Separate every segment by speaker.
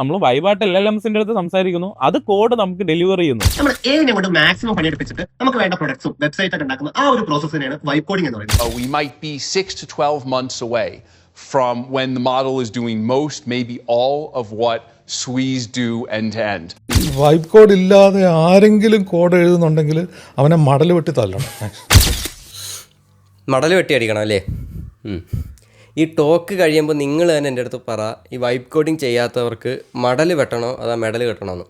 Speaker 1: നമ്മൾ വൈബായിട്ട് LLMs-ന്റെ അടുത്ത് സംസാരിക്കുന്നു, അത് കോഡ് നമുക്ക് ഡെലിവർ ചെയ്യുന്നു.
Speaker 2: നമ്മൾ AI കൊണ്ട് മാക്സിമം പണിയെടുപ്പിച്ചിട്ട് നമുക്ക് വേണ്ട പ്രൊഡക്ട്സും വെബ്സൈറ്റ് ഒക്കെ ഉണ്ടാക്കുന്ന ആ ഒരു പ്രോസസ്സിനെയാണ് വൈബ് കോഡിംഗ് എന്ന് പറയുന്നത്.
Speaker 3: We might be 6 to 12 months away from when the model is doing most, maybe all of what SWEs do end to end.
Speaker 4: Vibe code ഇല്ലാതെ ആരെങ്കിലും കോഡ് എഴുതുന്നുണ്ടെങ്കിൽ അവനെ മടൽ വെട്ടി തല്ലണം.
Speaker 5: മടൽ വെട്ടി അടിക്കണം അല്ലേ? ഈ ടോക്ക് കഴിയുമ്പോൾ നിങ്ങൾ തന്നെ എൻ്റെ അടുത്ത് പറ, ഈ വൈബ് കോഡിങ് ചെയ്യാത്തവർക്ക് മടൽ വെട്ടണോ അതാ മെഡൽ കെട്ടണമെന്ന്.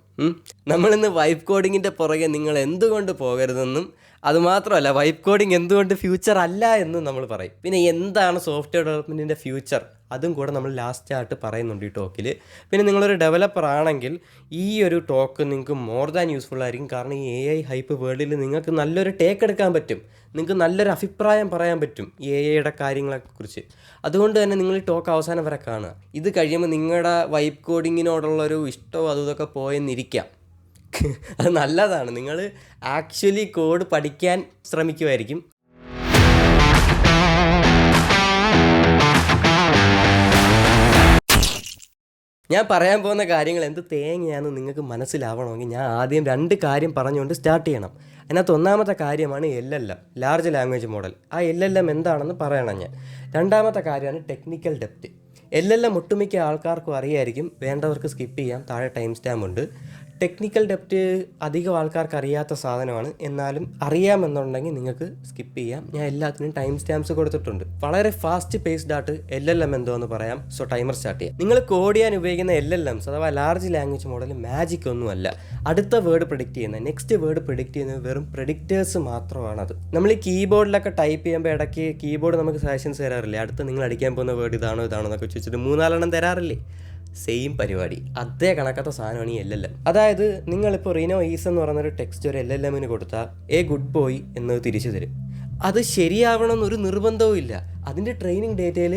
Speaker 5: നമ്മളിന്ന് വൈബ് കോഡിങ്ങിൻ്റെ പുറകെ നിങ്ങൾ എന്തുകൊണ്ട് പോകരുതെന്നും അതുമാത്രമല്ല വൈബ് കോഡിങ് എന്തുകൊണ്ട് ഫ്യൂച്ചർ അല്ല എന്നും നമ്മൾ പറയും. പിന്നെ എന്താണ് സോഫ്റ്റ്വെയർ ഡെവലപ്മെൻറ്റിൻ്റെ ഫ്യൂച്ചർ അതും കൂടെ നമ്മൾ ലാസ്റ്റായിട്ട് പറയുന്നുണ്ട് ഈ ടോക്കിൽ. പിന്നെ നിങ്ങളൊരു ഡെവലപ്പർ ആണെങ്കിൽ ഈ ഒരു ടോക്ക് നിങ്ങൾക്ക് മോർ ദാൻ യൂസ്ഫുൾ ആയിരിക്കും. കാരണം ഈ AI ഹൈപ്പ് വേൾഡിൽ നിങ്ങൾക്ക് നല്ലൊരു ടേക്ക് എടുക്കാൻ പറ്റും, നിങ്ങൾക്ക് നല്ലൊരു അഭിപ്രായം പറയാൻ പറ്റും ഈ AIയുടെ കാര്യങ്ങളെക്കുറിച്ച്. അതുകൊണ്ട് തന്നെ നിങ്ങൾ ഈ ടോക്ക് അവസാനം വരെ കാണുക. ഇത് കഴിയുമ്പോൾ നിങ്ങളുടെ വൈബ് കോഡിങ്ങിനോടുള്ളൊരു ഇഷ്ടവും അതും ഇതൊക്കെ പോയെന്നിരിക്കാം. അത് നല്ലതാണ്, നിങ്ങൾ ആക്ച്വലി കോഡ് പഠിക്കാൻ ശ്രമിക്കുമായിരിക്കും. ഞാൻ പറയാൻ പോകുന്ന കാര്യങ്ങൾ എന്ത് തേങ്ങയാണെന്ന് നിങ്ങൾക്ക് മനസ്സിലാവണമെങ്കിൽ ഞാൻ ആദ്യം 2 കാര്യം പറഞ്ഞുകൊണ്ട് സ്റ്റാർട്ട് ചെയ്യണം. അതിനകത്ത് ഒന്നാമത്തെ കാര്യമാണ് LLM, ലാർജ് ലാംഗ്വേജ് മോഡൽ. ആ LLM എന്താണെന്ന് പറയണം ഞാൻ. രണ്ടാമത്തെ കാര്യമാണ് ടെക്നിക്കൽ ഡെപ്റ്റ്. LLM ഒട്ടുമിക്ക ആൾക്കാർക്കും അറിയായിരിക്കും, വേണ്ടവർക്ക് സ്കിപ്പ് ചെയ്യാം, താഴെ ടൈം സ്റ്റാമ്പ് ഉണ്ട്. ടെക്നിക്കൽ ഡെപ്റ്റ് അധികം ആൾക്കാർക്ക് അറിയാത്ത സാധനമാണ്, എന്നാലും അറിയാമെന്നുണ്ടെങ്കിൽ നിങ്ങൾക്ക് സ്കിപ്പ് ചെയ്യാം. ഞാൻ എല്ലാത്തിനും ടൈം സ്റ്റാമ്പ്സ് കൊടുത്തിട്ടുണ്ട്. വളരെ ഫാസ്റ്റ് പേസ്ഡ് ആയിട്ട് LLM എന്തോന്ന് പറയാം. സോ ടൈമർ സ്റ്റാർട്ട് ചെയ്യാം. നിങ്ങൾ കോഡ് ചെയ്യാൻ ഉപയോഗിക്കുന്ന LLMs അഥവാ ലാർജ് ലാംഗ്വേജ് മോഡൽ മാജിക് ഒന്നുമല്ല. അടുത്ത വേർഡ് പ്രിഡിക്റ്റ് ചെയ്യുന്നത്, നെക്സ്റ്റ് വേർഡ് പ്രിഡിക്റ്റ് ചെയ്യുന്നത് വെറും പ്രിഡിക്റ്റേഴ്സ് മാത്രമാണത്. നമ്മൾ ഈ കീബോർഡിലൊക്കെ ടൈപ്പ് ചെയ്യുമ്പോൾ ഇടയ്ക്ക് കീബോർഡ് നമുക്ക് സജഷൻസ് തരാറില്ലേ, അടുത്ത് നിങ്ങൾ അടിക്കാൻ പോകുന്ന വേർഡ് ഇതാണോ എന്നൊക്കെ ചോദിച്ചിട്ട് 3-4 തരാറില്ലേ? സെയിം പരിപാടി, അതേ കണക്കാത്ത സാധനമാണ് ഈ LLM. അതായത് നിങ്ങളിപ്പോൾ റിനോ ഈസ് എന്ന് പറയുന്നൊരു ടെക്സ്റ്റ് ഒരു LLMന് കൊടുത്താൽ എ ഗുഡ് ബോയ് എന്നത് തിരിച്ചു തരും. അത് ശരിയാവണമെന്നൊരു നിർബന്ധവും ഇല്ല. അതിൻ്റെ ട്രെയിനിങ് ഡേറ്റയിൽ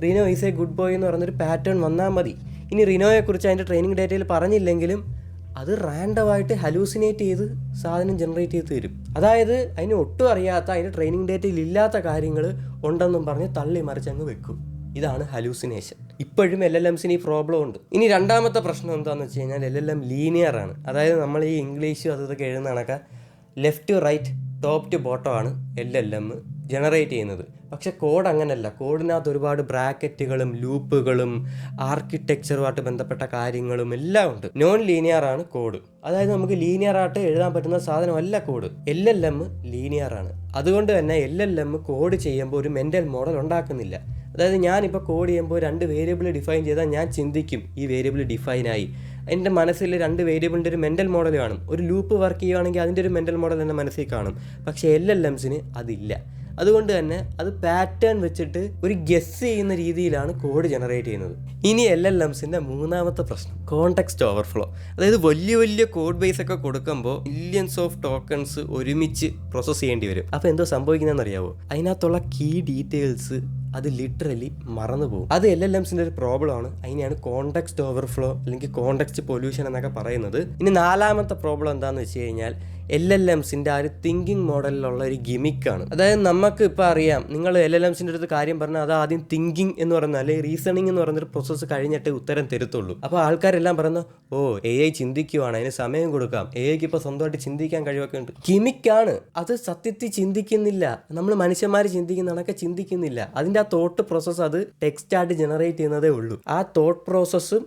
Speaker 5: Rino is a good boy എന്ന് പറയുന്നൊരു പാറ്റേൺ വന്നാൽ മതി. ഇനി റിനോയെക്കുറിച്ച് അതിൻ്റെ ട്രെയിനിങ് ഡേറ്റയിൽ പറഞ്ഞില്ലെങ്കിലും അത് റാൻഡമായിട്ട് ഹലൂസിനേറ്റ് ചെയ്ത് സാധനം ജനറേറ്റ് ചെയ്ത് തരും. അതായത് അതിന് ഒട്ടും അറിയാത്ത, അതിൻ്റെ ട്രെയിനിങ് ഡേറ്റയിൽ ഇല്ലാത്ത കാര്യങ്ങൾ ഉണ്ടെന്നും പറഞ്ഞ് തള്ളി മറിച്ച് അങ്ങ് വെക്കും. ഇതാണ് ഹലൂസിനേഷൻ. ഇപ്പോഴും LLMസിന് ഈ പ്രോബ്ലം ഉണ്ട്. ഇനി രണ്ടാമത്തെ പ്രശ്നം എന്താണെന്ന് വെച്ച് കഴിഞ്ഞാൽ LLM ലീനിയർ ആണ്. അതായത് നമ്മൾ ഈ ഇംഗ്ലീഷും അതൊക്കെ എഴുതുന്ന കണക്ക് left to right top to bottom ആണ് LLM ജനറേറ്റ് ചെയ്യുന്നത്. പക്ഷേ കോഡ് അങ്ങനെയല്ല. കോഡിനകത്ത് ഒരുപാട് ബ്രാക്കറ്റുകളും ലൂപ്പുകളും ആർക്കിടെക്ചറുമായിട്ട് ബന്ധപ്പെട്ട കാര്യങ്ങളും എല്ലാം ഉണ്ട്. നോൺ ലീനിയർ ആണ് കോഡ്. അതായത് നമുക്ക് ലീനിയറായിട്ട് എഴുതാൻ പറ്റുന്ന സാധനമല്ല കോഡ്. LLM ലീനിയർ ആണ്. അതുകൊണ്ട് തന്നെ LLM കോഡ് ചെയ്യുമ്പോൾ ഒരു മെൻ്റൽ മോഡൽ ഉണ്ടാക്കുന്നില്ല. അതായത് ഞാനിപ്പോൾ കോഡ് ചെയ്യുമ്പോൾ 2 വേരിയബിൾ ഡിഫൈൻ ചെയ്താൽ ഞാൻ ചിന്തിക്കും ഈ വേരിയബിൾ ഡിഫൈനായി. എൻ്റെ മനസ്സിൽ 2 വേരിയബിളിൻ്റെ ഒരു മെൻ്റൽ മോഡൽ കാണും. ഒരു ലൂപ്പ് വർക്ക് ചെയ്യുകയാണെങ്കിൽ അതിൻ്റെ ഒരു മെൻ്റൽ മോഡൽ എൻ്റെ മനസ്സിൽ കാണും. പക്ഷേ LLMസിന് അതില്ല. അതുകൊണ്ട് തന്നെ അത് പാറ്റേൺ വെച്ചിട്ട് ഒരു ഗെസ് ചെയ്യുന്ന രീതിയിലാണ് കോഡ് ജനറേറ്റ് ചെയ്യുന്നത്. ഇനി LLMസിൻ്റെ മൂന്നാമത്തെ പ്രശ്നം കോണ്ടെക്സ്റ്റ് ഓവർഫ്ലോ. അതായത് വലിയ വലിയ കോഡ് ബേസ് ഒക്കെ കൊടുക്കുമ്പോൾ മില്യൺസ് ഓഫ് ടോക്കൺസ് ഒരുമിച്ച് പ്രോസസ്സ് ചെയ്യേണ്ടി വരും. അപ്പോൾ എന്തോ സംഭവിക്കുന്നതെന്ന് അറിയാമോ? അതിനകത്തുള്ള കീ ഡീറ്റെയിൽസ് അത് ലിറ്ററലി മറന്നു പോകും. അത് LLMസിൻ്റെ ഒരു പ്രോബ്ലമാണ്. അതിനെയാണ് കോണ്ടെക്സ്റ്റ് ഓവർഫ്ലോ അല്ലെങ്കിൽ കോണ്ടെക്സ്റ്റ് പൊല്യൂഷൻ എന്നൊക്കെ പറയുന്നത്. ഇനി നാലാമത്തെ പ്രോബ്ലം എന്താണെന്ന് വെച്ച് കഴിഞ്ഞാൽ LLMസിൻ്റെ ആ ഒരു തിങ്കിങ് മോഡലിലുള്ള ഒരു ഗിമിക്കാണ്. അതായത് നമുക്ക് ഇപ്പോൾ അറിയാം, നിങ്ങൾ LLMസിൻ്റെ അടുത്ത് കാര്യം പറഞ്ഞാൽ അത് ആദ്യം തിങ്കിങ് എന്ന് പറയുന്ന അല്ലെങ്കിൽ റീസണിങ് എന്ന് പറയുന്നൊരു പ്രോസസ്സ് കഴിഞ്ഞിട്ട് ഉത്തരം തരുത്തുള്ളൂ. അപ്പോൾ ആൾക്കാരെല്ലാം പറയുന്നത് AI ചിന്തിക്കുവാണ്, അതിന് സമയം കൊടുക്കാം, AIക്ക് ഇപ്പോൾ സ്വന്തമായിട്ട് ചിന്തിക്കാൻ കഴിവൊക്കെ ഉണ്ട്. ഗിമിക്കാണ്. അത് സത്യത്തിൽ ചിന്തിക്കുന്നില്ല. നമ്മൾ മനുഷ്യന്മാർ ചിന്തിക്കുന്ന കണക്കെ ചിന്തിക്കുന്നില്ല. അതിൻ്റെ ആ തോട്ട് പ്രോസസ്സ് അത് ടെക്സ്റ്റായിട്ട് ജനറേറ്റ് ചെയ്യുന്നതേ ഉള്ളൂ. ആ തോട്ട് പ്രോസസ്സും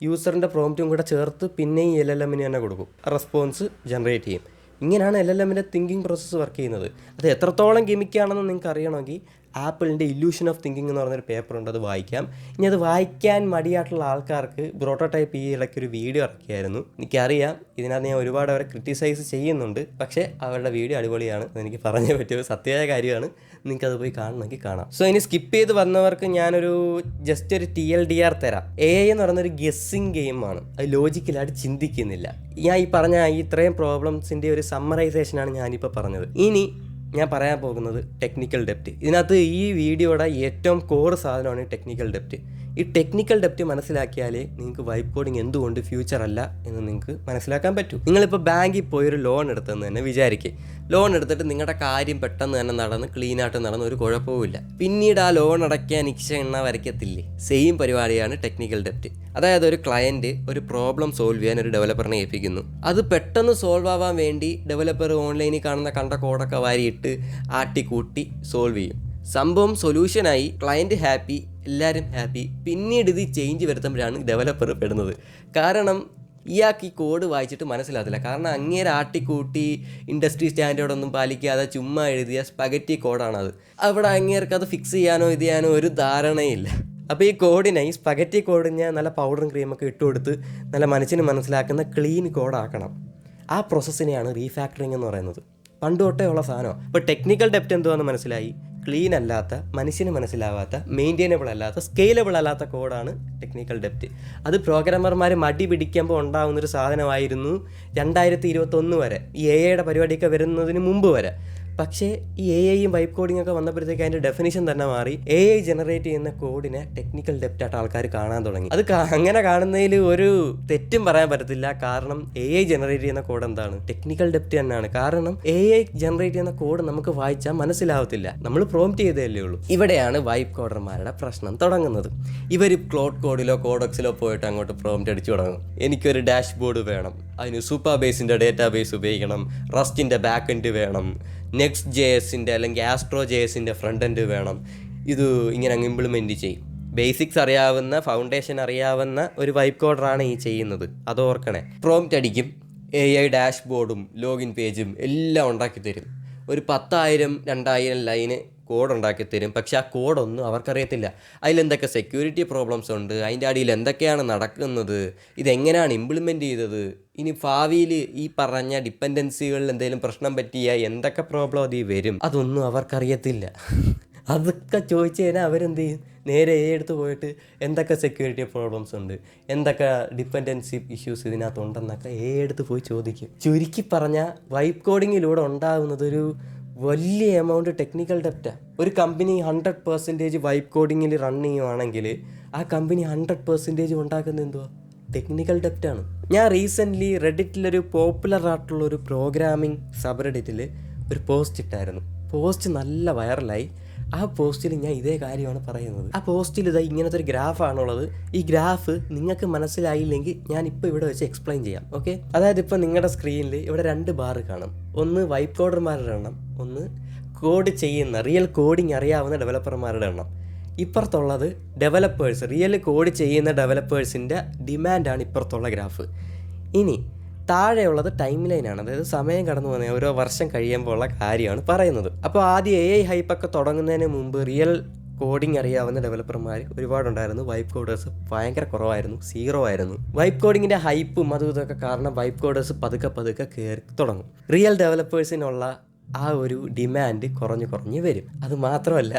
Speaker 5: യൂസറിൻ്റെ പ്രോംപ്റ്റും കൂടെ ചേർത്ത് പിന്നെയും LLMന് തന്നെ കൊടുക്കും, റെസ്പോൺസ് ജനറേറ്റ് ചെയ്യും. ഇങ്ങനെയാണ് LLMൻ്റെ തിങ്കിങ് പ്രോസസ്സ് വർക്ക് ചെയ്യുന്നത്. അത് എത്രത്തോളം ഗിമിക്കാണെന്ന് നിങ്ങൾക്ക് അറിയണമെങ്കിൽ ആപ്പിളിൻ്റെ ഇല്യൂഷൻ ഓഫ് തിങ്കിങ് എന്ന് പറഞ്ഞൊരു പേപ്പറുണ്ട്, അത് വായിക്കാം. ഇനി അത് വായിക്കാൻ മടിയായിട്ടുള്ള ആൾക്കാർക്ക് പ്രോട്ടോടൈപ്പ് ഈ ഇടയ്ക്കൊരു വീഡിയോ ഇറക്കിയായിരുന്നു. എനിക്കറിയാം ഇതിനകത്ത് ഞാൻ ഒരുപാട് അവരെ ക്രിറ്റിസൈസ് ചെയ്യുന്നുണ്ട്, പക്ഷേ അവരുടെ വീഡിയോ അടിപൊളിയാണ്, അതെനിക്ക് പറഞ്ഞേ പറ്റിയ സത്യമായ കാര്യമാണ്. നിങ്ങൾക്കത് പോയി കാണണമെങ്കിൽ കാണാം. സോ ഇനി സ്കിപ്പ് ചെയ്ത് വന്നവർക്ക് ഞാനൊരു ജസ്റ്റ് ഒരു TLDR തരാം. AI എന്ന് പറയുന്നൊരു ഗെസ്സിങ് ഗെയിമാണ്. അത് ലോജിക്കലായിട്ട് ചിന്തിക്കുന്നില്ല. ഞാൻ ഈ പറഞ്ഞ ഇത്രയും പ്രോബ്ലംസിൻ്റെ ഒരു സമ്മറൈസേഷനാണ് ഞാനിപ്പോൾ പറഞ്ഞത്. ഇനി ഞാൻ പറയാൻ പോകുന്നത് ടെക്നിക്കൽ ഡെപ്റ്റ്. ഇതിനകത്ത് ഈ വീഡിയോയുടെ ഏറ്റവും കോർ സാധനമാണ് ടെക്നിക്കൽ ഡെപ്റ്റ്. ഈ ടെക്നിക്കൽ ഡെപ്റ്റ് മനസ്സിലാക്കിയാലേ നിങ്ങൾക്ക് വൈപ്പ് കോഡിങ് എന്തുകൊണ്ട് ഫ്യൂച്ചർ അല്ല എന്ന് നിങ്ങൾക്ക് മനസ്സിലാക്കാൻ പറ്റും. നിങ്ങളിപ്പോൾ ബാങ്കിൽ പോയി ഒരു ലോൺ എടുത്തെന്ന് തന്നെ വിചാരിക്കുക. ലോൺ എടുത്തിട്ട് നിങ്ങളുടെ കാര്യം പെട്ടെന്ന് തന്നെ നടന്ന് ക്ലീനായിട്ട് നടന്ന് ഒരു കുഴപ്പവുമില്ല. പിന്നീട് ആ ലോൺ അടയ്ക്കാൻ എണ്ണ വരയ്ക്കത്തില്ലേ? സെയിം പരിപാടിയാണ് ടെക്നിക്കൽ ഡെപ്റ്റ്. അതായത് ഒരു ക്ലയൻറ്റ് ഒരു പ്രോബ്ലം സോൾവ് ചെയ്യാൻ ഒരു ഡെവലപ്പറിനെ ഏൽപ്പിക്കുന്നു. അത് പെട്ടെന്ന് സോൾവ് ആവാൻ വേണ്ടി ഡെവലപ്പർ ഓൺലൈനിൽ കാണുന്ന കണ്ട കോഡൊക്കെ വാരിയിട്ട് ആട്ടിക്കൂട്ടി സോൾവ് ചെയ്യും. സംഭവം സൊല്യൂഷനായി, ക്ലയൻറ്റ് ഹാപ്പി, എല്ലാവരും ഹാപ്പി. പിന്നീട് ഇത് ചേഞ്ച് വരുത്തുമ്പോഴാണ് ഡെവലപ്പർ പെടുന്നത്. കാരണം ഇയാൾക്ക് ഈ കോഡ് വായിച്ചിട്ട് മനസ്സിലാകത്തില്ല. കാരണം അങ്ങേരെ ആട്ടിക്കൂട്ടി ഇൻഡസ്ട്രി സ്റ്റാൻഡേർഡൊന്നും പാലിക്കാതെ ചുമ്മാ എഴുതിയ സ്പഗറ്റി കോഡാണത്. അവിടെ അങ്ങേർക്ക് അത് ഫിക്സ് ചെയ്യാനോ ഇത് ചെയ്യാനോ ഒരു ധാരണയില്ല. അപ്പോൾ ഈ കോഡിനെ, ഈ സ്പഗറ്റി കോഡിനെ നല്ല പൗഡറും ക്രീമൊക്കെ ഇട്ട് കൊടുത്ത് നല്ല മനസ്സിന് മനസ്സിലാക്കുന്ന ക്ലീൻ കോഡാക്കണം. ആ പ്രോസസ്സിനെയാണ് റീഫാക്ടറിങ് എന്ന് പറയുന്നത്. പണ്ട് തൊട്ടേ ഉള്ള സാധനം. അപ്പോൾ ടെക്നിക്കൽ ഡെപ്റ്റ് എന്തുവാന്ന് മനസ്സിലായി. ക്ലീൻ അല്ലാത്ത, മനുഷ്യന് മനസ്സിലാവാത്ത, മെയിൻറ്റെയിനബിൾ അല്ലാത്ത, സ്കെയിലബിൾ അല്ലാത്ത കോഡാണ് ടെക്നിക്കൽ ഡെപ്റ്റ്. അത് പ്രോഗ്രാമർമാർ മടി പിടിക്കുമ്പോൾ ഉണ്ടാകുന്നൊരു സാധനമായിരുന്നു 2021 വരെ, ഈ AI പരിപാടിയൊക്കെ വരുന്നതിന് മുമ്പ് വരെ. പക്ഷേ ഈ AI വൈപ്പ് കോഡിംഗ് ഒക്കെ വന്നപ്പോഴത്തേക്ക് അതിൻ്റെ ഡെഫിനിഷൻ തന്നെ മാറി. AI ജനറേറ്റ് ചെയ്യുന്ന കോഡിനെ ടെക്നിക്കൽ ഡെപ്റ്റ് ആയിട്ട് ആൾക്കാർ കാണാൻ തുടങ്ങി. അത് അങ്ങനെ കാണുന്നതിൽ ഒരു തെറ്റും പറയാൻ പറ്റത്തില്ല. കാരണം AI ജനറേറ്റ് ചെയ്യുന്ന കോഡ് എന്താണ്? ടെക്നിക്കൽ ഡെപ്റ്റ് തന്നെയാണ്. കാരണം AI ജനറേറ്റ് ചെയ്യുന്ന കോഡ് നമുക്ക് വായിച്ചാൽ മനസ്സിലാവത്തില്ല. നമ്മൾ പ്രോംപ്റ്റ് ചെയ്തതല്ലേ ഉള്ളൂ. ഇവിടെയാണ് വൈപ്പ് കോഡർമാരുടെ പ്രശ്നം തുടങ്ങുന്നത്. ഇവർ ക്ലോഡ് കോഡിലോ കോഡക്സിലോ പോയിട്ട് അങ്ങോട്ട് പ്രോംപ്റ്റ് അടിച്ചു തുടങ്ങും. എനിക്കൊരു ഡാഷ്ബോർഡ് വേണം, അതിന് സൂപ്പർ ബേസിൻ്റെ ഡേറ്റാ ബേസ് ഉപയോഗിക്കണം, റസ്റ്റിൻ്റെ ബാക്ക് എൻഡ് വേണം, നെക്സ്റ്റ് JSൻ്റെ അല്ലെങ്കിൽ ആസ്ട്രോ JSൻ്റെ ഫ്രണ്ട് എൻഡ് വേണം. ഇത് ഇങ്ങനെ അങ്ങ് ഇംപ്ലിമെൻറ്റ് ചെയ്യും. ബേസിക്സ് അറിയാവുന്ന, ഫൗണ്ടേഷൻ അറിയാവുന്ന ഒരു വൈപ്പ് കോഡറാണ് ഈ ചെയ്യുന്നത്. അത് ഓർക്കണേ. പ്രോംപ്റ്റ് അടിക്കും, AI ഡാഷ്ബോർഡും ലോഗിൻ പേജും എല്ലാം ഉണ്ടാക്കി തരും. ഒരു 10,000-2,000 ലൈന് കോഡ് ഉണ്ടാക്കി തരും. പക്ഷെ ആ കോഡൊന്നും അവർക്കറിയത്തില്ല. അതിലെന്തൊക്കെ സെക്യൂരിറ്റി പ്രോബ്ലംസ് ഉണ്ട്, അതിൻ്റെ അടിയിൽ എന്തൊക്കെയാണ് നടക്കുന്നത്, ഇതെങ്ങനെയാണ് ഇംപ്ലിമെൻറ്റ് ചെയ്തത്, ഇനി ഭാവിയിൽ ഈ പറഞ്ഞ ഡിപ്പെൻഡൻസികളിൽ എന്തെങ്കിലും പ്രശ്നം പറ്റിയാൽ എന്തൊക്കെ പ്രോബ്ലം അതിൽ വരും, അതൊന്നും അവർക്കറിയത്തില്ല. അതൊക്കെ ചോദിച്ചു കഴിഞ്ഞാൽ അവരെന്ത് ചെയ്യും? നേരെ എടുത്ത് പോയിട്ട് എന്തൊക്കെ സെക്യൂരിറ്റി പ്രോബ്ലംസ് ഉണ്ട്, എന്തൊക്കെ ഡിപ്പെൻഡൻസി ഇഷ്യൂസ് ഇതിനകത്തുണ്ടെന്നൊക്കെ എടുത്ത് പോയി ചോദിക്കും. ചുരുക്കി പറഞ്ഞാൽ വൈപ്പ് കോഡിങ്ങിലൂടെ ഉണ്ടാകുന്നതൊരു വലിയ എമൗണ്ട് ടെക്നിക്കൽ ഡെപ്റ്റാണ്. ഒരു കമ്പനി 100% വൈപ്പ് കോഡിങ്ങിൽ റൺ ചെയ്യുവാണെങ്കിൽ ആ കമ്പനി 100% ഉണ്ടാക്കുന്നത് എന്തുവാ? ടെക്നിക്കൽ ഡെപ്റ്റാണ്. ഞാൻ റീസെൻ്റ്ലി റെഡിറ്റിലൊരു പോപ്പുലർ ആയിട്ടുള്ളൊരു പ്രോഗ്രാമിംഗ് സബ്റെഡിറ്റിൽ ഒരു പോസ്റ്റ് ഇട്ടായിരുന്നു. പോസ്റ്റ് നല്ല വൈറലായി. ആ പോസ്റ്റിൽ ഞാൻ ഇതേ കാര്യമാണ് പറയുന്നത്. ആ പോസ്റ്റിൽ ഇതാ ഇങ്ങനത്തെ ഒരു ഗ്രാഫാണുള്ളത്. ഈ ഗ്രാഫ് നിങ്ങൾക്ക് മനസ്സിലായില്ലെങ്കിൽ ഞാനിപ്പോൾ ഇവിടെ വെച്ച് എക്സ്പ്ലെയിൻ ചെയ്യാം. ഓക്കെ, അതായത് ഇപ്പോൾ നിങ്ങളുടെ സ്ക്രീനിൽ ഇവിടെ 2 ബാർ കാണും. ഒന്ന് വൈപ്പ് കോഡർമാരുടെ എണ്ണം, ഒന്ന് കോഡ് ചെയ്യുന്ന റിയൽ കോഡിങ് അറിയാവുന്ന ഡെവലപ്പർമാരുടെ എണ്ണം. ഇപ്പുറത്തുള്ളത് ഡെവലപ്പേഴ്സ്, റിയൽ കോഡ് ചെയ്യുന്ന ഡെവലപ്പേഴ്സിൻ്റെ ഡിമാൻഡാണ് ഇപ്പുറത്തുള്ള ഗ്രാഫ്. ഇനി താഴെയുള്ളത് ടൈം ലൈനാണ്, അതായത് സമയം കടന്നു പോകുന്ന ഓരോ വർഷം കഴിയുമ്പോൾ ഉള്ള കാര്യമാണ് പറയുന്നത്. അപ്പോൾ ആദ്യം AI ഹൈപ്പൊക്കെ തുടങ്ങുന്നതിന് മുമ്പ് റിയൽ കോഡിങ് അറിയാവുന്ന ഡെവലപ്പർമാർ ഒരുപാടുണ്ടായിരുന്നു. വൈപ്പ് കോഡേഴ്സ് ഭയങ്കര കുറവായിരുന്നു, 0 ആയിരുന്നു. വൈപ്പ് കോഡിങ്ങിൻ്റെ ഹൈപ്പും അതും ഇതൊക്കെ കാരണം വൈപ്പ് കോഡേഴ്സ് പതുക്കെ കയറി തുടങ്ങും. റിയൽ ഡെവലപ്പേഴ്സിനുള്ള ആ ഒരു ഡിമാൻഡ് കുറഞ്ഞ് വരും. അത് മാത്രമല്ല,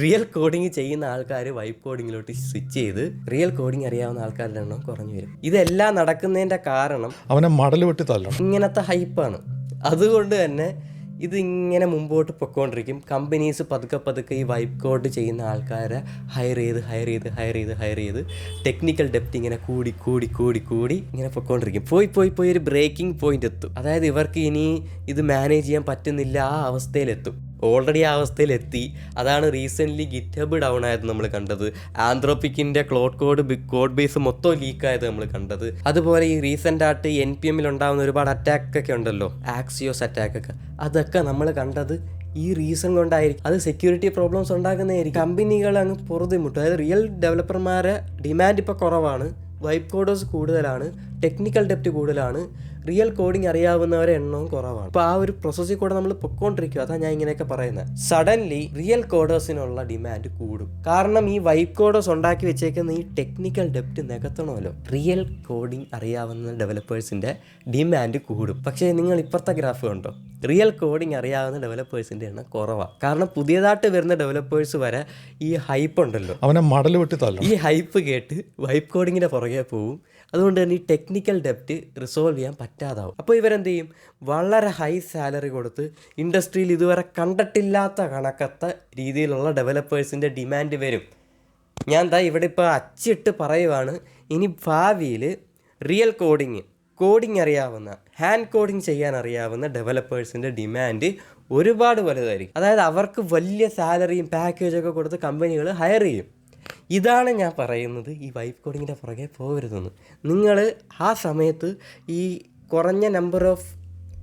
Speaker 5: റിയൽ കോഡിങ് ചെയ്യുന്ന ആൾക്കാർ വൈപ്പ് കോഡിങ്ങിലോട്ട് സ്വിച്ച് ചെയ്ത് റിയൽ കോഡിങ് അറിയാവുന്ന ആൾക്കാരുടെ എണ്ണം കുറഞ്ഞു വരും. ഇതെല്ലാം നടക്കുന്നതിൻ്റെ കാരണം
Speaker 4: അവനെ മടൽ വെട്ടി തള്ളണം.
Speaker 5: ഇങ്ങനത്തെ ഹൈപ്പാണ്. അതുകൊണ്ട് തന്നെ ഇതിങ്ങനെ മുമ്പോട്ട് പൊയ്ക്കൊണ്ടിരിക്കും. കമ്പനീസ് പതുക്കെ ഈ വൈപ്പ് കോഡ് ചെയ്യുന്ന ആൾക്കാരെ ഹയർ ചെയ്ത് ടെക്നിക്കൽ ഡെപ്റ്റ് ഇങ്ങനെ കൂടി ഇങ്ങനെ പൊയ്ക്കൊണ്ടിരിക്കും. പോയി ഒരു ബ്രേക്കിംഗ് പോയിന്റ് എത്തും. അതായത് ഇവർക്ക് ഇനി ഇത് മാനേജ് ചെയ്യാൻ പറ്റുന്നില്ല, ആ അവസ്ഥയിലെത്തും. ഓൾറെഡി ആ അവസ്ഥയിലെത്തി. അതാണ് റീസെൻ്റ്ലി ഗിറ്റ്ഹബ് ഡൗൺ ആയത് നമ്മൾ കണ്ടത്. ആന്ത്രോപിക്കിൻ്റെ കോഡ് ബേസ് മൊത്തം ലീക്കായത് നമ്മൾ കണ്ടത്. അതുപോലെ ഈ റീസെൻ്റായിട്ട് NPM ഉണ്ടാകുന്ന ഒരുപാട് അറ്റാക്കൊക്കെ ഉണ്ടല്ലോ, ആക്സിയോസ് അറ്റാക്കൊക്കെ, അതൊക്കെ നമ്മൾ കണ്ടത് ഈ റീസൺ കൊണ്ടായിരിക്കും. അത് സെക്യൂരിറ്റി പ്രോബ്ലംസ് ഉണ്ടാക്കുന്നതായിരിക്കും. കമ്പനികൾ അങ്ങ് പൊറുതിമുട്ടും. അതായത് റിയൽ ഡെവലപ്പർമാരെ ഡിമാൻഡ് ഇപ്പോൾ കുറവാണ്, വൈപ്പ് കോഡേഴ്സ് കൂടുതലാണ്, ടെക്നിക്കൽ ഡെപ്റ്റ് കൂടുതലാണ്, റിയൽ കോഡിങ് അറിയാവുന്നവരെ എണ്ണവും കുറവാണ്. അപ്പോൾ ആ ഒരു പ്രോസസ്സിൽ കൂടെ നമ്മൾ പൊയ്ക്കൊണ്ടിരിക്കും. അതാണ് ഞാൻ ഇങ്ങനെയൊക്കെ പറയുന്നത്. സഡൻലി റിയൽ കോഡേഴ്സിനുള്ള ഡിമാൻഡ് കൂടും. കാരണം ഈ വൈപ്പ് കോഡേഴ്സ് ഉണ്ടാക്കി വെച്ചേക്കുന്ന ഈ ടെക്നിക്കൽ ഡെപ്റ്റ് നികത്തണമല്ലോ. റിയൽ കോഡിങ് അറിയാവുന്ന ഡെവലപ്പേഴ്സിൻ്റെ ഡിമാൻഡ് കൂടും. പക്ഷേ നിങ്ങൾ ഇപ്പുറത്തെ ഗ്രാഫ് കണ്ടോ? റിയൽ കോഡിങ് അറിയാവുന്ന ഡെവലപ്പേഴ്സിൻ്റെ എണ്ണം കുറവാണ്. കാരണം പുതിയതായിട്ട് വരുന്ന ഡെവലപ്പേഴ്സ് വരെ ഈ ഹൈപ്പ് ഉണ്ടല്ലോ,
Speaker 4: അവനെ മടൽ വെട്ടി തള്ളണം.
Speaker 5: ഈ ഹൈപ്പ് കേട്ട് വൈപ്പ് കോഡിങ്ങിൻ്റെ പുറകെ പോവും. അതുകൊണ്ട് തന്നെ ഈ ടെക്നിക്കൽ ഡെപ്റ്റ് റിസോൾവ് ചെയ്യാൻ പറ്റാതാവും. അപ്പോൾ ഇവരെന്ത് ചെയ്യും? വളരെ ഹൈ സാലറി കൊടുത്ത് ഇൻഡസ്ട്രിയിൽ ഇതുവരെ കണ്ടിട്ടില്ലാത്ത കണക്കത്തെ രീതിയിലുള്ള ഡെവലപ്പേഴ്സിൻ്റെ ഡിമാൻഡ് വരും. ഞാൻ ദാ ഇവിടെ ഇപ്പോൾ അച്ചിട്ട് പറയുവാണ്, ഇനി ഭാവിയിൽ റിയൽ കോഡിങ് അറിയാവുന്ന, ഹാൻഡ് കോഡിങ് ചെയ്യാൻ അറിയാവുന്ന ഡെവലപ്പേഴ്സിൻ്റെ ഡിമാൻഡ് ഒരുപാട് വലുതായിരിക്കും. അതായത് അവർക്ക് വലിയ സാലറിയും പാക്കേജൊക്കെ കൊടുത്ത് കമ്പനികൾ ഹയർ ചെയ്യും. ഇതാണ് ഞാൻ പറയുന്നത്, ഈ വൈബ് കോഡിങ്ങിൻ്റെ പുറകെ പോകരുതെന്ന്. നിങ്ങൾ ആ സമയത്ത് ഈ കുറഞ്ഞ നമ്പർ ഓഫ്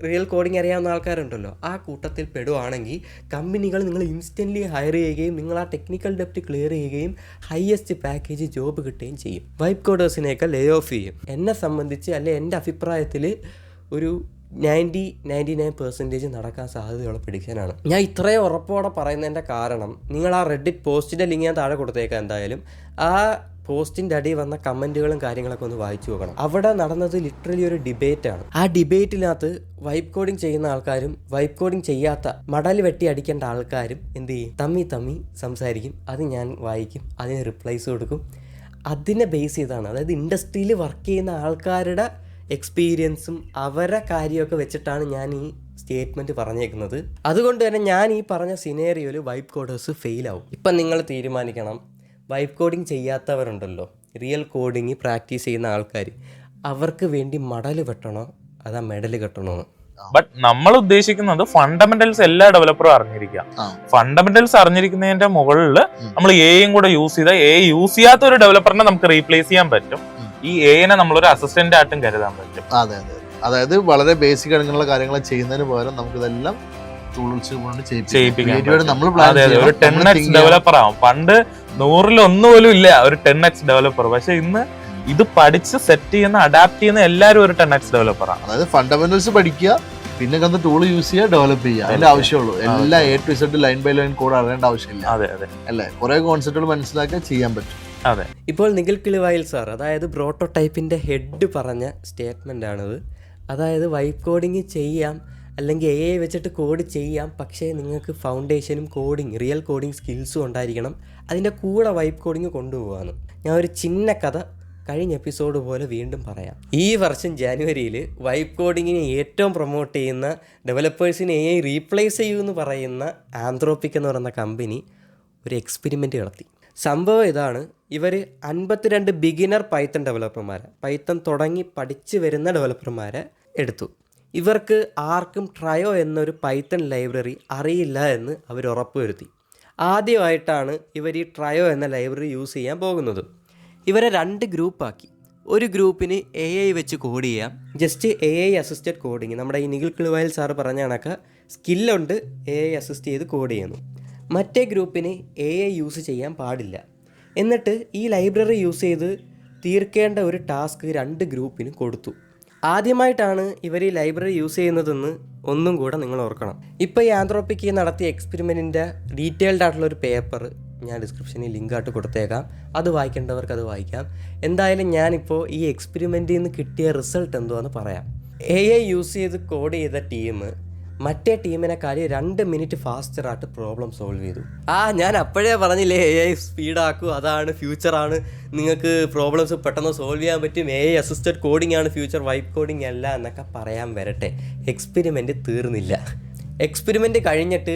Speaker 5: റിയൽ കോഡിങ് അറിയാവുന്ന ആൾക്കാരുണ്ടല്ലോ, ആ കൂട്ടത്തിൽ പെടുവാണെങ്കിൽ കമ്പനികൾ നിങ്ങൾ ഇൻസ്റ്റൻ്റ്ലി ഹയർ ചെയ്യുകയും നിങ്ങൾ ആ ടെക്നിക്കൽ ഡെപ്റ്റ് ക്ലിയർ ചെയ്യുകയും ഹയസ്റ്റ് പാക്കേജ് ജോബ് കിട്ടുകയും ചെയ്യും. വൈബ് കോഡേഴ്സിനെയൊക്കെ ലേ ഓഫ് ചെയ്യും. എന്നെ സംബന്ധിച്ച് അല്ലെ എൻ്റെ അഭിപ്രായത്തിൽ ഒരു 99% നടക്കാൻ സാധ്യതയുള്ള പ്രിഡിക്ഷനാണ്. ഞാൻ ഇത്രയും ഉറപ്പോടെ പറയുന്നതിൻ്റെ കാരണം, നിങ്ങൾ ആ റെഡിറ്റ് പോസ്റ്റിൻ്റെ ലിങ്ക് ഞാൻ താഴെ കൊടുത്തേക്കാം. എന്തായാലും ആ പോസ്റ്റിൻ്റെ അടിയിൽ വന്ന കമൻറ്റുകളും കാര്യങ്ങളൊക്കെ ഒന്ന് വായിച്ചു നോക്കണം. അവിടെ നടന്നത് ലിറ്ററലി ഒരു ഡിബേറ്റാണ്. ആ ഡിബേറ്റിനകത്ത് വൈബ് കോഡിങ് ചെയ്യുന്ന ആൾക്കാരും വൈബ് കോഡിങ് ചെയ്യാത്ത മടൽ വെട്ടി അടിക്കേണ്ട ആൾക്കാരും എന്ത് ചെയ്യും, തമ്മി സംസാരിക്കും. അത് ഞാൻ വായിക്കും, അതിന് റിപ്ലൈസ് കൊടുക്കും. അതിനെ ബേസ് ചെയ്താണ്, അതായത് ഇൻഡസ്ട്രിയിൽ വർക്ക് ചെയ്യുന്ന ആൾക്കാരുടെ എക്സ്പീരിയൻസും അവരെ കാര്യമൊക്കെ വെച്ചിട്ടാണ് ഞാൻ ഈ സ്റ്റേറ്റ്മെൻറ്റ് പറഞ്ഞേക്കുന്നത്. അതുകൊണ്ട് തന്നെ ഞാൻ ഈ പറഞ്ഞ സിനേറിയോയിൽ വൈബ് കോഡേഴ്സ് ഫെയിലാവും. ഇപ്പം നിങ്ങൾ തീരുമാനിക്കണം, വൈബ് കോഡിങ് ചെയ്യാത്തവരുണ്ടല്ലോ, റിയൽ കോഡിങ് പ്രാക്ടീസ് ചെയ്യുന്ന ആൾക്കാർ, അവർക്ക് വേണ്ടി മടൽ വെട്ടണോ അതാ മെഡൽ കെട്ടണോ?
Speaker 1: ബട്ട് നമ്മൾ ഉദ്ദേശിക്കുന്നത് ഫണ്ടമെന്റൽസ് എല്ലാ ഡെവലപ്പറും അറിഞ്ഞിരിക്കുക. ഫണ്ടമെന്റൽസ് അറിഞ്ഞിരിക്കുന്നതിന്റെ മുകളിൽ നമ്മൾ എയും കൂടെ യൂസ് ചെയ്താൽ യൂസ് ചെയ്യാത്ത ഒരു ഡെവലപ്പറിനെ നമുക്ക് റീപ്ലേസ് ചെയ്യാൻ പറ്റും. ഈ എനെ നമ്മളൊരു അസിസ്റ്റന്റ് ആയിട്ടും കരുതാൻ പറ്റും.
Speaker 6: അതെ, അതായത് വളരെ ബേസിക് ആയിട്ടുള്ള കാര്യങ്ങൾ ചെയ്യുന്നതിന് പകരം നമുക്ക് ഇതെല്ലാം ടൂൾസ് കൊണ്ട് ചെയ്യിപ്പിക്കാൻ.
Speaker 1: ഒരു 10x ഡെവലപ്പർ ആവും. പണ്ട് 100-ൽ 1 പോലും ഇല്ല ഒരു 10x ഡെവലപ്പർ. പക്ഷെ ഇന്ന് ഇത് പഠിച്ച് സെറ്റ് ചെയ്യുന്ന അഡാപ്റ്റ് ചെയ്യുന്ന എല്ലാവരും ഒരു 10x ഡെവലപ്പറാണ്.
Speaker 6: അതായത് ഫണ്ടമെന്റൽസ് പഠിക്കുക, പിന്നെ കണ്ട ടൂൾ യൂസ് ചെയ്യുക, ഡെവലപ്പ് ചെയ്യുക, അതിന്റെ ആവശ്യമുള്ളൂ. എല്ലാം A to Z line by line code അറിയേണ്ട ആവശ്യമില്ല. അല്ലേ, കുറെ കോൺസെപ്റ്റുകൾ മനസ്സിലാക്കാൻ ചെയ്യാൻ പറ്റും.
Speaker 1: അതെ.
Speaker 5: ഇപ്പോൾ നിഖിൽ കിളിവായിൽ സാർ, അതായത് പ്രോട്ടോടൈപ്പിന്റെ ഹെഡ് പറഞ്ഞ സ്റ്റേറ്റ്മെന്റ് ആണിത്. അതായത് വൈബ് കോഡിങ് ചെയ്യാം, അല്ലെങ്കിൽ AI വെച്ചിട്ട് കോഡ് ചെയ്യാം, പക്ഷേ നിങ്ങൾക്ക് ഫൗണ്ടേഷനും റിയൽ കോഡിങ് സ്കിൽസും ഉണ്ടായിരിക്കണം. അതിൻ്റെ കൂടെ വൈബ് കോഡിങ് കൊണ്ടുപോകാമെന്ന് ഞാൻ ഒരു ചിന്ന കഥ കഴിഞ്ഞ എപ്പിസോഡ് പോലെ വീണ്ടും പറയാം. ഈ വർഷം ജാനുവരിയിൽ വൈബ് കോഡിങ്ങിനെ ഏറ്റവും പ്രൊമോട്ട് ചെയ്യുന്ന, ഡെവലപ്പേഴ്സിനെ AI റീപ്ലേസ് ചെയ്യുമെന്ന് പറയുന്ന ആന്ത്രോപ്പിക് എന്ന് പറയുന്ന കമ്പനി ഒരു എക്സ്പെരിമെൻറ്റ് നടത്തി. സംഭവം ഇതാണ്, ഇവർ 52 ബിഗിനർ പൈത്തൺ ഡെവലപ്പർമാരെ, പൈത്തൺ തുടങ്ങി പഠിച്ചു വരുന്ന ഡെവലപ്പർമാരെ എടുത്തു. ഇവർക്ക് ആർക്കും ട്രയോ എന്നൊരു പൈത്തൺ ലൈബ്രറി അറിയില്ല എന്ന് അവർ ഉറപ്പുവരുത്തി. ആദ്യമായിട്ടാണ് ഇവർ ഈ ട്രയോ എന്ന ലൈബ്രറി യൂസ് ചെയ്യാൻ പോകുന്നത്. ഇവരെ 2 ഗ്രൂപ്പാക്കി. ഒരു ഗ്രൂപ്പിന് AI വെച്ച് കോഡ് ചെയ്യാം, ജസ്റ്റ് AI അസിസ്റ്റഡ് കോഡിങ്. നമ്മുടെ ഈ നിഖിൽ കിളിവായിൽ സാറ് പറഞ്ഞ കണക്ക് സ്കില്ലുണ്ട്, AI അസിസ്റ്റ് ചെയ്ത് കോഡ് ചെയ്യുന്നു. മറ്റേ ഗ്രൂപ്പിന് AI യൂസ് ചെയ്യാൻ പാടില്ല. എന്നിട്ട് ഈ ലൈബ്രറി യൂസ് ചെയ്ത് തീർക്കേണ്ട ഒരു ടാസ്ക് 2 ഗ്രൂപ്പിന് കൊടുത്തു. ആദ്യമായിട്ടാണ് ഇവർ ഈ ലൈബ്രറി യൂസ് ചെയ്യുന്നതെന്ന് ഒന്നും കൂടെ നിങ്ങൾ ഓർക്കണം. ഇപ്പോൾ ഈ ആന്ത്രോപ്പിക് നടത്തിയ എക്സ്പെരിമെൻറ്റിൻ്റെ ഡീറ്റെയിൽഡ് ആയിട്ടുള്ളൊരു പേപ്പർ ഞാൻ ഡിസ്ക്രിപ്ഷനിൽ ലിങ്കായിട്ട് കൊടുത്തേക്കാം. അത് വായിക്കേണ്ടവർക്ക് അത് വായിക്കാം. എന്തായാലും ഞാനിപ്പോൾ ഈ എക്സ്പെരിമെൻറ്റിൽ നിന്ന് കിട്ടിയ റിസൾട്ട് എന്തുവാന്ന് പറയാം. AI യൂസ് ചെയ്ത് കോഡ് ചെയ്ത ടീം മറ്റേ ടീമിനെക്കാൾ 2 മിനിറ്റ് ഫാസ്റ്ററായിട്ട് പ്രോബ്ലം സോൾവ് ചെയ്തു. ഞാൻ അപ്പോഴേ പറഞ്ഞില്ലേ AI സ്പീഡാക്കൂ, അതാണ് ഫ്യൂച്ചറാണ്, നിങ്ങൾക്ക് പ്രോബ്ലംസ് പെട്ടെന്ന് സോൾവ് ചെയ്യാൻ പറ്റും, AI അസിസ്റ്റഡ് കോഡിംഗ് ആണ് ഫ്യൂച്ചർ, വൈബ് കോഡിംഗ് അല്ല എന്നൊക്കെ പറയാൻ വരട്ടെ. എക്സ്പെരിമെൻറ്റ് തീർന്നില്ല. എക്സ്പെരിമെൻറ്റ് കഴിഞ്ഞിട്ട്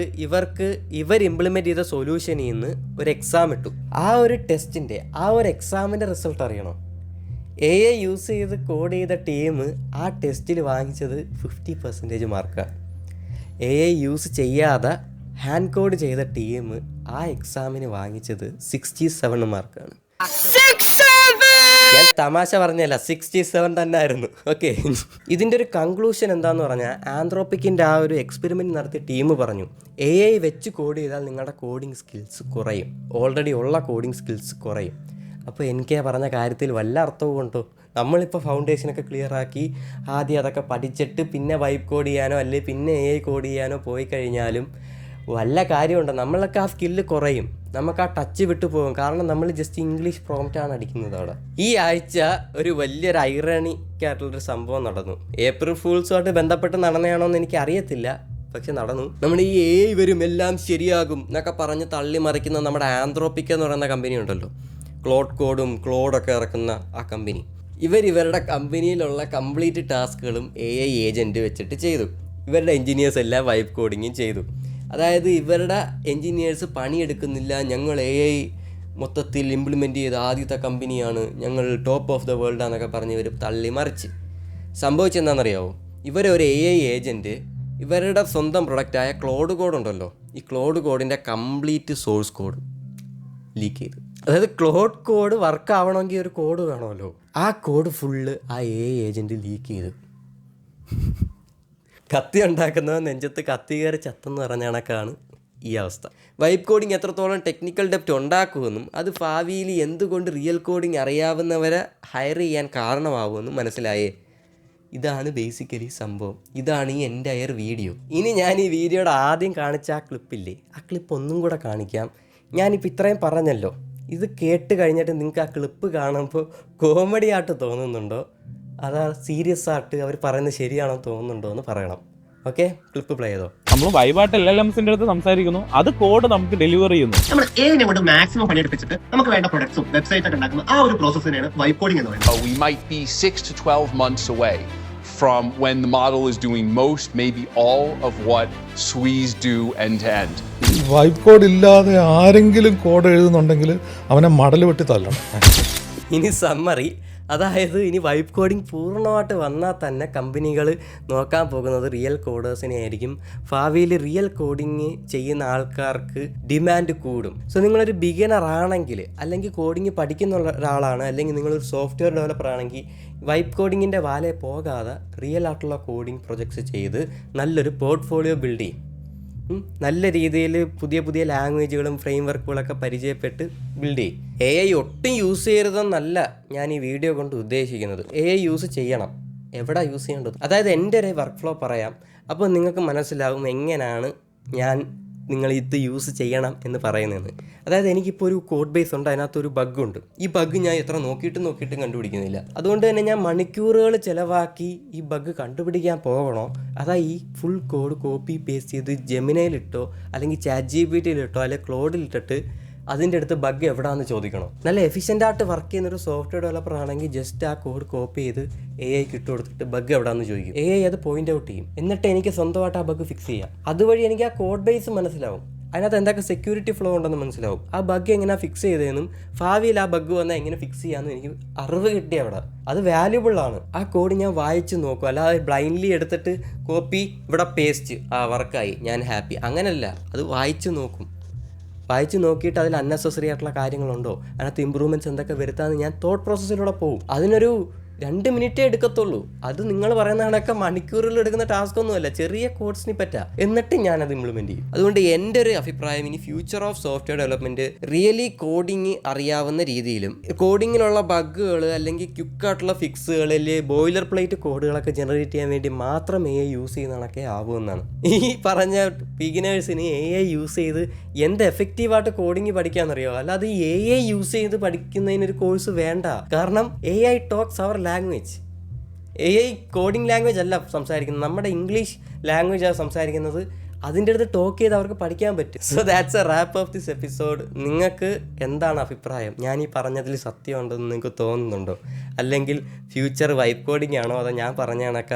Speaker 5: ഇവർ ഇംപ്ലിമെൻറ്റ് ചെയ്ത സൊല്യൂഷനിൽ നിന്ന് ഒരു എക്സാം ഇട്ടു. ആ ഒരു ടെസ്റ്റിൻ്റെ, ആ ഒരു എക്സാമിൻ്റെ റിസൾട്ട് അറിയണോ? AI യൂസ് ചെയ്ത് കോഡ് ചെയ്ത ടീം ആ ടെസ്റ്റിൽ വാങ്ങിച്ചത് 50% മാർക്കാണ്. AI യൂസ് ചെയ്യാതെ ഹാൻഡ് കോഡ് ചെയ്ത ടീം ആ എക്സാമിന് വാങ്ങിച്ചത് 67 മാർക്കാണ്. ഞാൻ തമാശ പറഞ്ഞല്ല, 67 തന്നെ ആയിരുന്നു. ഓക്കെ, ഇതിൻ്റെ ഒരു കൺക്ലൂഷൻ എന്താന്ന് പറഞ്ഞാൽ, ആന്ത്രോപ്പിക്കിൻ്റെ ആ ഒരു എക്സ്പെരിമെൻറ്റ് നടത്തിയ ടീം പറഞ്ഞു, AI വെച്ച് കോഡ് ചെയ്താൽ നിങ്ങളുടെ കോഡിങ് സ്കിൽസ് കുറയും, ഓൾറെഡി ഉള്ള കോഡിങ് സ്കിൽസ് കുറയും. അപ്പോൾ എനിക്ക് പറഞ്ഞ കാര്യത്തിൽ വല്ല അർത്ഥവും ഉണ്ടോ? നമ്മളിപ്പോൾ ഫൗണ്ടേഷനൊക്കെ ക്ലിയർ ആക്കി ആദ്യം അതൊക്കെ പഠിച്ചിട്ട് പിന്നെ വൈബ് കോഡ് ചെയ്യാനോ അല്ലെങ്കിൽ പിന്നെ AI കോഡ് ചെയ്യാനോ പോയി കഴിഞ്ഞാലും വല്ല കാര്യമുണ്ടോ? നമ്മളൊക്കെ ആ സ്കില്ല് കുറയും, നമുക്ക് ആ ടച്ച് വിട്ടു പോകും. കാരണം നമ്മൾ ജസ്റ്റ് ഇംഗ്ലീഷ് പ്രോംപ്റ്റാണ് അടിക്കുന്നത് അവിടെ. ഈ ആഴ്ച ഒരു വലിയൊരു ഐറണിക്കായിട്ടുള്ളൊരു സംഭവം നടന്നു. ഏപ്രിൽ ഫൂൾസുമായിട്ട് ബന്ധപ്പെട്ട് നടന്നതാണോ എന്ന് എനിക്ക് അറിയത്തില്ല, പക്ഷെ നടന്നു. നമ്മുടെ ഈ AI വരും, എല്ലാം ശരിയാകും എന്നൊക്കെ പറഞ്ഞ് തള്ളി മറിക്കുന്ന നമ്മുടെ ആന്ത്രോപ്പിക് എന്ന് പറയുന്ന കമ്പനി ഉണ്ടല്ലോ, ക്ലോഡൊക്കെ ഇറക്കുന്ന ആ കമ്പനി, ഇവരുടെ കമ്പനിയിലുള്ള കംപ്ലീറ്റ് ടാസ്കുകളും AI ഏജൻറ്റ് വെച്ചിട്ട് ചെയ്തു. ഇവരുടെ എൻജിനീയേഴ്സ് എല്ലാം വൈബ് കോഡിങ്ങും ചെയ്തു. അതായത് ഇവരുടെ എൻജിനീയേഴ്സ് പണിയെടുക്കുന്നില്ല, ഞങ്ങൾ AI മൊത്തത്തിൽ ഇംപ്ലിമെൻറ്റ് ചെയ്ത ആദ്യത്തെ കമ്പനിയാണ്, ഞങ്ങൾ ടോപ്പ് ഓഫ് ദ വേൾഡാന്നൊക്കെ പറഞ്ഞ് ഇവർ തള്ളി മറിച്ച്. സംഭവിച്ചെന്താണെന്നറിയാമോ? ഇവരൊരു AI ഏജൻറ്റ് ഇവരുടെ സ്വന്തം പ്രൊഡക്റ്റായ ക്ലോഡ് കോഡ് ഉണ്ടല്ലോ, ഈ ക്ലോഡ് കോഡിൻ്റെ കംപ്ലീറ്റ് സോഴ്സ് കോഡ് ലീക്ക് ചെയ്തു. അതായത് ക്ലോഡ് കോഡ് വർക്ക് ആവണമെങ്കിൽ ഒരു കോഡ് വേണമല്ലോ, ആ കോഡ് ഫുള്ള് ആ AI ഏജൻറ്റ് ലീക്ക് ചെയ്തു. കത്തി ഉണ്ടാക്കുന്നവൻ നെഞ്ചത്ത് കത്തി കയറി ചത്തെന്ന് പറഞ്ഞ കണക്കാണ് ഈ അവസ്ഥ. വൈബ് കോഡിങ് എത്രത്തോളം ടെക്നിക്കൽ ഡെപ്റ്റ് ഉണ്ടാക്കുമെന്നും അത് ഭാവിയിൽ എന്തുകൊണ്ട് റിയൽ കോഡിങ് അറിയാവുന്നവരെ ഹയർ ചെയ്യാൻ കാരണമാകുമെന്നും മനസ്സിലായേ. ഇതാണ് ബേസിക്കലി സംഭവം. ഇതാണ് ഈ എൻ്റയർ വീഡിയോ. ഇനി ഞാൻ ഈ വീഡിയോയുടെ ആദ്യം കാണിച്ച ആ ക്ലിപ്പില്ലേ, ആ ക്ലിപ്പ് ഒന്നും കൂടെ കാണിക്കാം. ഞാനിപ്പോൾ ഇത്രയും പറഞ്ഞല്ലോ, ഇത് കേട്ട് കഴിഞ്ഞിട്ട് നിങ്ങൾക്ക് ആ ക്ലിപ്പ് കാണുമ്പോൾ കോമഡി ആയിട്ട് തോന്നുന്നുണ്ടോ അതാ സീരിയസ് ആയിട്ട് അവർ പറയുന്നത് ശരിയാണോ തോന്നുന്നുണ്ടോ എന്ന് പറയണം. ഓക്കെ, ക്ലിപ്പ് പ്ലേ ചെയ്തോ.
Speaker 1: നമ്മൾ വൈബായിട്ട് LLMസിന്റെ അടുത്ത് സംസാരിക്കുന്നു, അത് കോഡ് നമുക്ക് ഡെലിവർ ചെയ്യുന്നു.
Speaker 2: നമ്മൾ AI കൊണ്ട് മാക്സിമം പണിയെടുപ്പിച്ചിട്ട് നമുക്ക് വേണ്ട പ്രൊഡക്ട്സും വെബ്സൈറ്റ് ഒക്കെ ഉണ്ടാക്കുന്ന ആ ഒരു പ്രോസസ്സിനെയാണ് വൈബ് കോഡിംഗ് എന്ന് പറയുന്നത്.
Speaker 3: We might be 6 to 12 months away from when the model is doing most, maybe all of what Swees do end to end.
Speaker 4: Vibe code ഇല്ലാതെ ആരെങ്കിലും കോഡ് എഴുതുന്നുണ്ടെങ്കിൽ അവനെ മടൽ വെട്ടി തല്ലണം.
Speaker 5: ഇനി സമ്മറി, അതായത് ഇനി വൈബ് കോഡിങ് പൂർണ്ണമായിട്ട് വന്നാൽ തന്നെ കമ്പനികൾ നോക്കാൻ പോകുന്നത് റിയൽ കോഡേഴ്സിനെ ആയിരിക്കും. ഭാവിയിൽ റിയൽ കോഡിങ് ചെയ്യുന്ന ആൾക്കാർക്ക് ഡിമാൻഡ് കൂടും. സോ നിങ്ങളൊരു ബിഗിനർ ആണെങ്കിൽ, അല്ലെങ്കിൽ കോഡിങ് പഠിക്കുന്ന ഒരാളാണ്, അല്ലെങ്കിൽ നിങ്ങളൊരു സോഫ്റ്റ്വെയർ ഡെവലപ്പർ ആണെങ്കിൽ വൈബ് കോഡിങ്ങിൻ്റെ വാലേ പോകാതെ റിയൽ ആയിട്ടുള്ള കോഡിങ് പ്രൊജക്ട്സ് ചെയ്ത് നല്ലൊരു പോർട്ട്ഫോളിയോ ബിൽഡ് ചെയ്യും. നല്ല രീതിയിൽ പുതിയ പുതിയ ലാംഗ്വേജുകളും ഫ്രെയിം വർക്കുകളൊക്കെ പരിചയപ്പെട്ട് ബിൽഡ് ചെയ്യും. AI ഒട്ടും യൂസ് ചെയ്യരുതെന്നല്ല ഞാൻ ഈ വീഡിയോ കൊണ്ട് ഉദ്ദേശിക്കുന്നത്. AI യൂസ് ചെയ്യണം, എവിടെ യൂസ് ചെയ്യേണ്ടത്. അതായത് എൻ്റെ ഒരു വർക്ക് ഫ്ലോ പറയാം, അപ്പോൾ നിങ്ങൾക്ക് മനസ്സിലാവും എങ്ങനെയാണ് ഞാൻ നിങ്ങൾ ഇത് യൂസ് ചെയ്യണം എന്ന് പറയുന്നത്. അതായത് എനിക്കിപ്പോൾ ഒരു കോഡ് ബേസ് ഉണ്ട്, അതിനകത്തൊരു ബഗ്ഗുണ്ട്. ഈ ബഗ്ഗ് ഞാൻ എത്ര നോക്കിയിട്ടും കണ്ടുപിടിക്കുന്നില്ല. അതുകൊണ്ട് തന്നെ ഞാൻ മണിക്കൂറുകൾ ചിലവാക്കി ഈ ബഗ്ഗ് കണ്ടുപിടിക്കാൻ പോകണോ, അതാ ഈ ഫുൾ കോഡ് കോപ്പി പേസ്റ്റ് ചെയ്ത് ജെമിനയിലിട്ടോ അല്ലെങ്കിൽ ChatGPTയിലിട്ടോ അല്ലെങ്കിൽ ക്ലോഡിലിട്ടിട്ട് അതിൻ്റെ അടുത്ത് ബഗ് എവിടെയാണെന്ന് ചോദിക്കണം. നല്ല എഫിഷ്യൻ്റായിട്ട് വർക്ക് ചെയ്യുന്നൊരു സോഫ്റ്റ്വെയർ ഡെവലപ്പർ ആണെങ്കിൽ ജസ്റ്റ് ആ കോഡ് കോപ്പി ചെയ്ത് AIക്ക് ഇട്ട് കൊടുത്തിട്ട് ബഗ് എവിടെയാണെന്ന് ചോദിക്കും. AI അത് പോയിന്റ് ഔട്ട് ചെയ്യും, എന്നിട്ട് എനിക്ക് സ്വന്തമായിട്ട് ആ ബഗ് ഫിക്സ് ചെയ്യാം. അതുവഴി എനിക്ക് ആ കോഡ് ബേസ് മനസ്സിലാവും, അതിനകത്ത് എന്തൊക്കെ സെക്യൂരിറ്റി ഫ്ലോ ഉണ്ടെന്ന് മനസ്സിലാവും. ആ ബഗ് എങ്ങനെ ഫിക്സ് ചെയ്തതെന്നും ഭാവിയിൽ ആ ബഗ് വന്നാൽ എങ്ങനെ ഫിക്സ് ചെയ്യാമെന്നും എനിക്ക് അറിവ് കിട്ടിയ അവിടെ. അത് വാല്യുബിളാണ്. ആ കോഡ് ഞാൻ വായിച്ച് നോക്കും, അല്ലാതെ ബ്ലൈൻഡ്ലി എടുത്തിട്ട് കോപ്പി ഇവിടെ പേസ്റ്റ്, ആ വർക്കായി ഞാൻ ഹാപ്പി, അങ്ങനെയല്ല. അത് വായിച്ച് നോക്കിയിട്ട് അതിൽ അൺനെസസറി ആയിട്ടുള്ള കാര്യങ്ങളുണ്ടോ, അതിനകത്ത് ഇമ്പ്രൂവ്മെൻറ്റ്സ് എന്തൊക്കെ വരുത്താമെന്ന് ഞാൻ തോട്ട് പ്രോസസ്സിലൂടെ പോകും. അതിനൊരു 2 മിനിറ്റേ എടുക്കത്തുള്ളൂ. അത് നിങ്ങൾ പറയുന്ന കണക്കെ മണിക്കൂറിൽ എടുക്കുന്ന ടാസ്ക് ഒന്നുമല്ല, ചെറിയ കോഡ്സിനെ പറ്റാ. എന്നിട്ട് ഞാനത് ഇംപ്ലിമെൻറ്റ് ചെയ്യും. അതുകൊണ്ട് എൻ്റെ ഒരു അഭിപ്രായം, ഇനി future of software development really coding അറിയാവുന്ന രീതിയിലും കോഡിങ്ങിനുള്ള ബഗ്ഗുകൾ അല്ലെങ്കിൽ ക്വിക്കായിട്ടുള്ള ഫിക്സുകൾ അല്ലെങ്കിൽ ബോയിലർ പ്ലേറ്റ് കോഡുകളൊക്കെ ജനറേറ്റ് ചെയ്യാൻ വേണ്ടി മാത്രം AI യൂസ് ചെയ്യുന്നതൊക്കെ ആവുമെന്നാണ്. ഈ പറഞ്ഞ ബിഗിനേഴ്സിന് AI യൂസ് ചെയ്ത് എന്ത് എഫക്റ്റീവായിട്ട് കോഡിങ് പഠിക്കാമെന്നറിയോ, അല്ലാതെ ഈ AI യൂസ് ചെയ്ത് പഠിക്കുന്നതിനൊരു കോഴ്സ് വേണ്ട. കാരണം AI ടോക്സ് അവർ ലാംഗ്വേജ്. AI കോഡിംഗ് ലാംഗ്വേജ് അല്ല സംസാരിക്കുന്നത്, നമ്മുടെ ഇംഗ്ലീഷ് ലാംഗ്വേജാണ് സംസാരിക്കുന്നത്. അതിൻ്റെ അടുത്ത് ടോക്ക് ചെയ്ത് അവർക്ക് പഠിക്കാൻ പറ്റും. So that's a wrap of this episode. നിങ്ങൾക്ക് എന്താണ് അഭിപ്രായം? ഞാൻ ഈ പറഞ്ഞതിൽ സത്യമുണ്ടെന്ന് നിങ്ങൾക്ക് തോന്നുന്നുണ്ടോ? അല്ലെങ്കിൽ ഫ്യൂച്ചർ വൈബ് കോഡിംഗ് ആണോ, അതോ ഞാൻ പറഞ്ഞ കണക്ക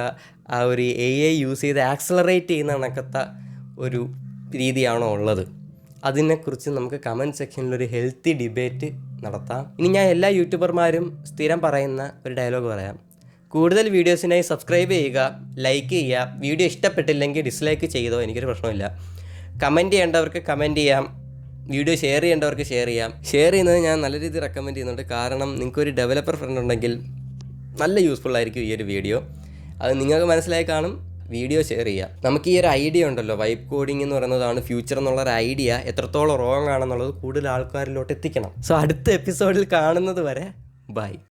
Speaker 5: ആ ഒരു AI യൂസ് ചെയ്ത് ആക്സലറേറ്റ് ചെയ്യുന്ന കണക്കത്തെ ഒരു രീതിയാണോ ഉള്ളത്? അതിനെക്കുറിച്ച് നമുക്ക് കമൻറ്റ് സെക്ഷനിലൊരു ഹെൽത്തി ഡിബേറ്റ് നടത്താം. ഇനി ഞാൻ എല്ലാ യൂട്യൂബർമാരും സ്ഥിരം പറയുന്ന ഒരു ഡയലോഗ് പറയാം. കൂടുതൽ വീഡിയോസിനായി സബ്സ്ക്രൈബ് ചെയ്യുക, ലൈക്ക് ചെയ്യുക. വീഡിയോ ഇഷ്ടപ്പെട്ടില്ലെങ്കിൽ ഡിസ്ലൈക്ക് ചെയ്തോ, എനിക്കൊരു പ്രശ്നമില്ല. കമൻറ്റ് ചെയ്യേണ്ടവർക്ക് കമൻറ്റ് ചെയ്യാം, വീഡിയോ ഷെയർ ചെയ്യേണ്ടവർക്ക് ഷെയർ ചെയ്യാം. ഷെയർ ചെയ്യുന്നത് ഞാൻ നല്ല രീതിയിൽ റെക്കമെൻഡ് ചെയ്യുന്നുണ്ട്. കാരണം നിങ്ങൾക്കൊരു ഡെവലപ്പർ ഫ്രണ്ട് ഉണ്ടെങ്കിൽ നല്ല യൂസ്ഫുൾ ആയിരിക്കും ഈ ഒരു വീഡിയോ. അത് നിങ്ങൾക്ക് മനസ്സിലായി കാണും. വീഡിയോ ഷെയർ ചെയ്യുക. നമുക്ക് ഈ ഒരു ഐഡിയ ഉണ്ടല്ലോ, വൈബ് കോഡിംഗ് എന്ന് പറയുന്നതാണ് ഫ്യൂച്ചർ എന്നുള്ളൊരു ഐഡിയ എത്രത്തോളം റോങ് ആണെന്നുള്ളത് കൂടുതൽ ആൾക്കാരിലോട്ട് എത്തിക്കണം. സോ അടുത്ത എപ്പിസോഡിൽ കാണുന്നത് വരെ ബൈ.